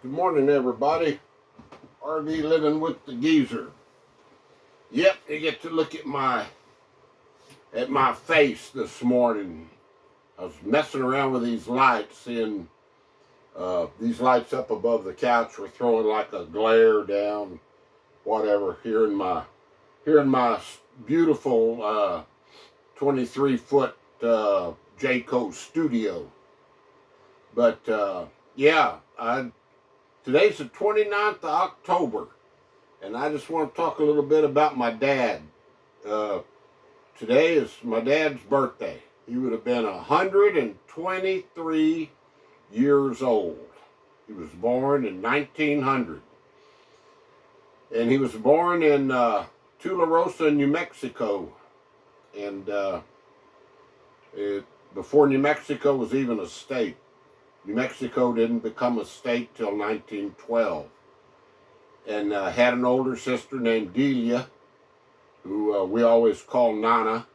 Good morning, everybody. RV living with the geezer. Yep, you get to look at my face this morning. I was messing around with these lights, seeing these lights up above the couch were throwing like a glare down, whatever, here in my beautiful 23-foot Jayco studio. But yeah, today's the 29th of October, and I just want to talk a little bit about my dad. Today is my dad's birthday. He would have been 123 years old. He was born in 1900. And he was born in Tularosa, New Mexico. And before New Mexico was even a state. New Mexico didn't become a state till 1912. And had an older sister named Delia, who we always call Nana.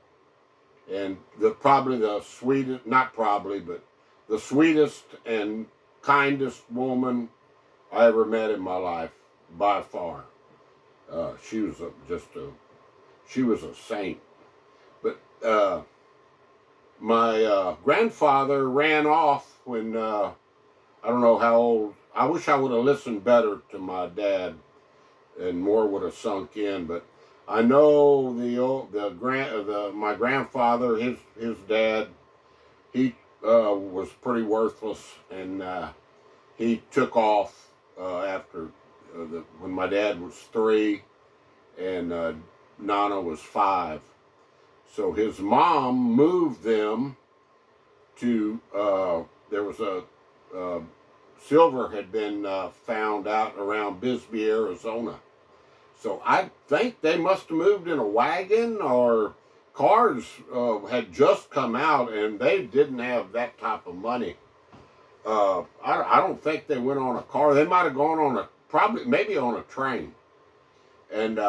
And the sweetest and kindest woman I ever met in my life, by far. She was a saint. But my grandfather ran off when, I don't know how old. I wish I would have listened better to my dad and more would have sunk in, but I know my grandfather, his dad, he was pretty worthless, and he took off after when my dad was 3 and Nana was 5. So his mom moved them to there was a silver had been found out around Bisbee, Arizona. So I think they must have moved in a wagon, or cars had just come out and they didn't have that type of money. I don't think they went on a car. They might have gone on maybe on a train. And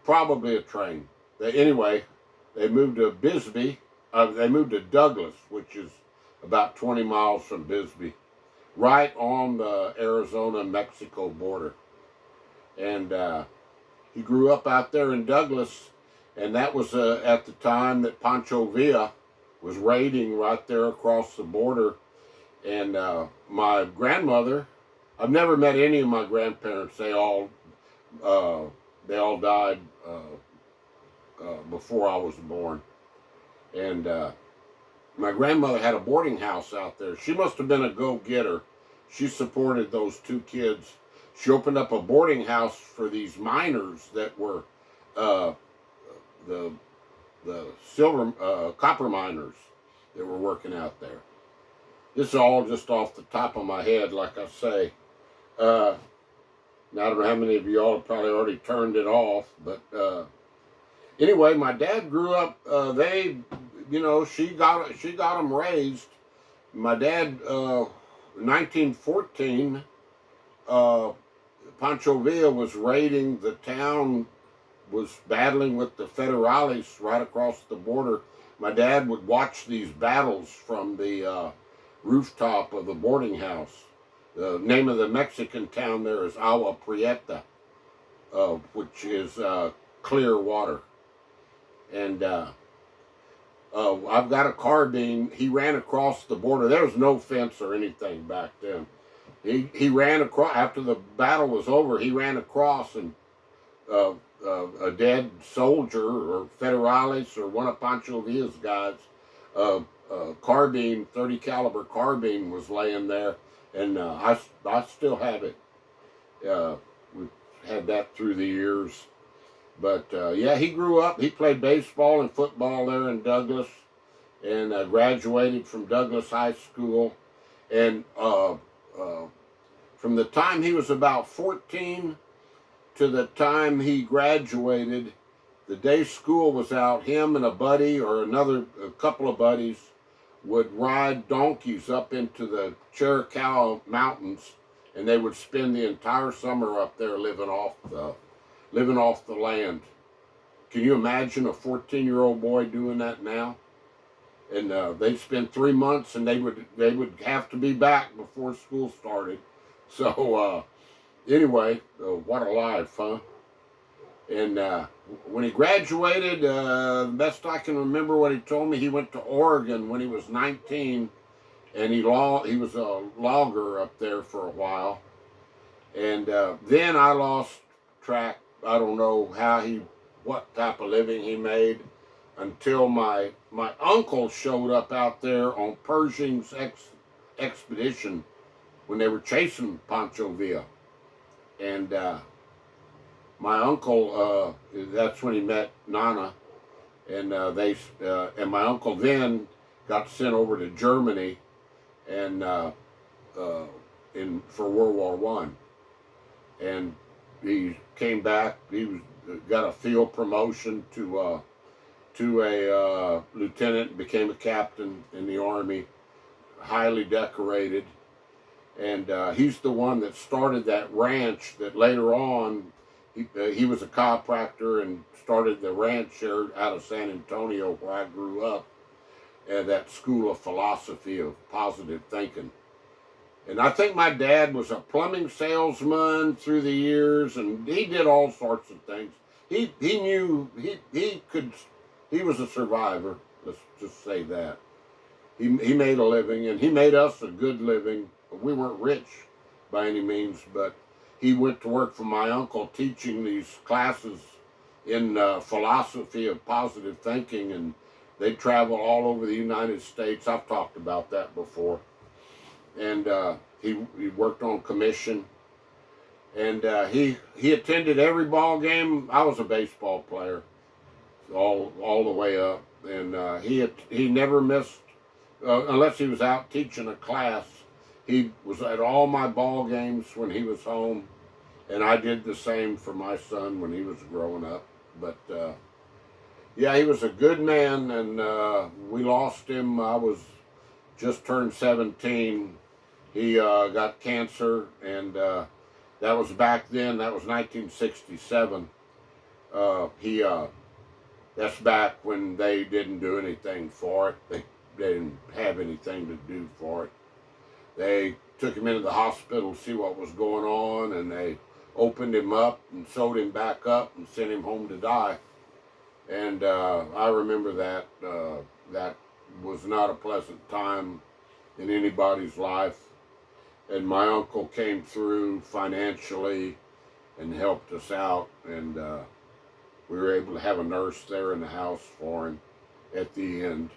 probably a train. Anyway, they moved to Bisbee. They moved to Douglas, which is about 20 miles from Bisbee, right on the Arizona-Mexico border. And he grew up out there in Douglas, and that was at the time that Pancho Villa was raiding right there across the border. And my grandmother, I've never met any of my grandparents. They all died before I was born. And my grandmother had a boarding house out there. She must have been a go-getter. She supported those 2 kids. She opened up a boarding house for these miners that were the copper miners that were working out there. This is all just off the top of my head, like I say. Now, I don't know how many of y'all have probably already turned it off, but anyway, my dad grew up. She got them raised. My dad, 1914. Pancho Villa was raiding the town, was battling with the federales right across the border. My dad would watch these battles from the rooftop of the boarding house. The name of the Mexican town there is Agua Prieta, which is clear water. And I've got a carbine. He ran across the border. There was no fence or anything back then. He ran across, after the battle was over, he ran across, and a dead soldier or federales or one of Pancho Villa's guys, carbine, 30 caliber carbine was laying there, and I still have it. We've had that through the years. But yeah, he grew up, he played baseball and football there in Douglas, and graduated from Douglas High School. And from the time he was about 14 to the time he graduated, the day school was out, him and a buddy or a couple of buddies would ride donkeys up into the Cherokee Mountains, and they would spend the entire summer up there living off the land. Can you imagine a 14-year-old boy doing that now? And they'd spend 3 months, and they would have to be back before school started. So anyway, what a life, huh? And when he graduated, best I can remember what he told me, he went to Oregon when he was 19, and he was a logger up there for a while. And then I lost track. I don't know what type of living he made until my uncle showed up out there on Pershing's expedition when they were chasing Pancho Villa. And my uncle, that's when he met Nana, and and my uncle then got sent over to Germany, and for World War One, and he came back. He got a field promotion to a lieutenant, became a captain in the Army, highly decorated, and he's the one that started that ranch that later on. He was a chiropractor and started the ranch here out of San Antonio where I grew up, and that school of philosophy of positive thinking. And I think my dad was a plumbing salesman through the years, and he did all sorts of things. He knew he was a survivor. Let's just say that. He made a living, and he made us a good living. We weren't rich by any means, but he went to work for my uncle teaching these classes in philosophy of positive thinking, and they travel all over the United States. I've talked about that before. And he worked on commission, and he attended every ball game. I was a baseball player all the way up, and he never missed unless he was out teaching a class. He was at all my ball games when he was home, and I did the same for my son when he was growing up. But yeah, he was a good man, and we lost him. I was just turned 17. He got cancer, and that was back then. That was 1967. That's back when they didn't do anything for it. They didn't have anything to do for it. They took him into the hospital to see what was going on, and they opened him up and sewed him back up and sent him home to die. And I remember that. That was not a pleasant time in anybody's life. And my uncle came through financially and helped us out, and we were able to have a nurse there in the house for him at the end.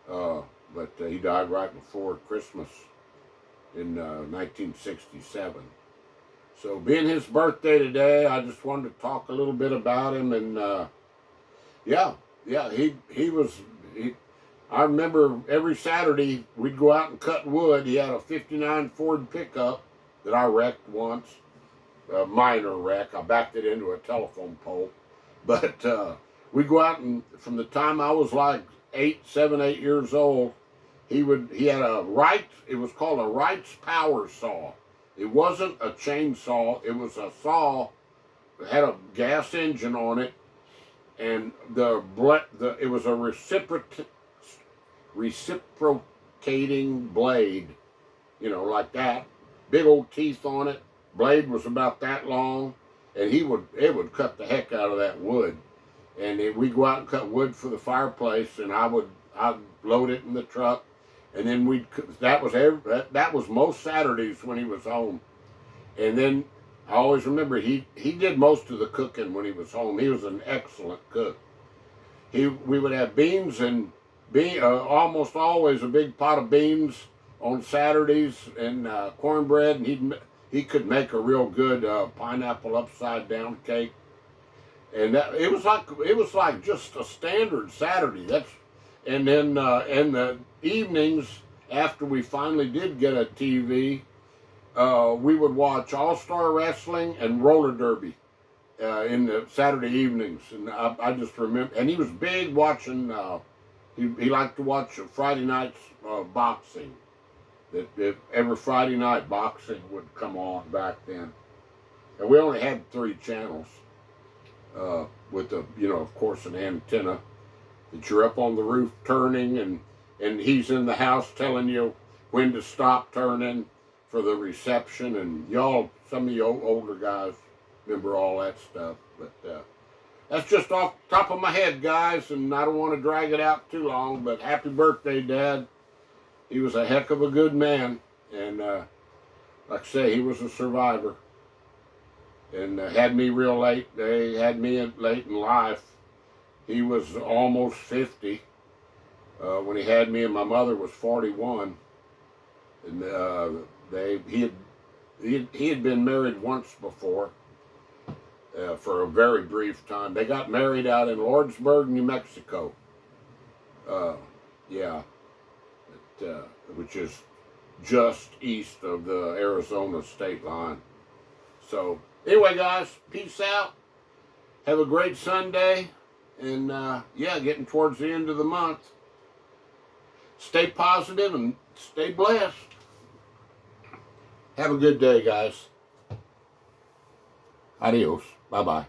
But he died right before Christmas in 1967. So being his birthday today, I just wanted to talk a little bit about him. And I remember every Saturday we'd go out and cut wood. He had a 59 Ford pickup that I wrecked once, a minor wreck. I backed it into a telephone pole. But we'd go out, and from the time I was like 7, 8 years old, he had a Wright. It was called a Wright's power saw. It wasn't a chainsaw. It was a saw that had a gas engine on it, and it was a reciprocating blade, like that. Big old teeth on it. Blade was about that long, and it would cut the heck out of that wood. And we'd go out and cut wood for the fireplace, and I'd load it in the truck, and then that was most Saturdays when he was home. And then I always remember he did most of the cooking when he was home. He was an excellent cook. We would have beans and almost always a big pot of beans on Saturdays, and cornbread, and he could make a real good pineapple upside down cake. And it was like just a standard Saturday. And then in the evenings, after we finally did get a TV, we would watch All-Star Wrestling and roller derby in the Saturday evenings. And I just remember, and he was big watching. He liked to watch Friday nights boxing. That every Friday night boxing would come on back then, and we only had 3 channels. With of course, an antenna that you're up on the roof turning, and he's in the house telling you when to stop turning, for the reception, and y'all, some of you older guys, remember all that stuff. But that's just off the top of my head, guys, and I don't want to drag it out too long. But happy birthday, Dad. He was a heck of a good man, and like I say, he was a survivor, and had me real late. They had me late in life. He was almost 50 when he had me, and my mother was 41. And he had been married once before for a very brief time. They got married out in Lordsburg, New Mexico. Yeah, which is just east of the Arizona state line. So anyway, guys, peace out. Have a great Sunday. And yeah, getting towards the end of the month. Stay positive and stay blessed. Have a good day, guys. Adios. Bye-bye.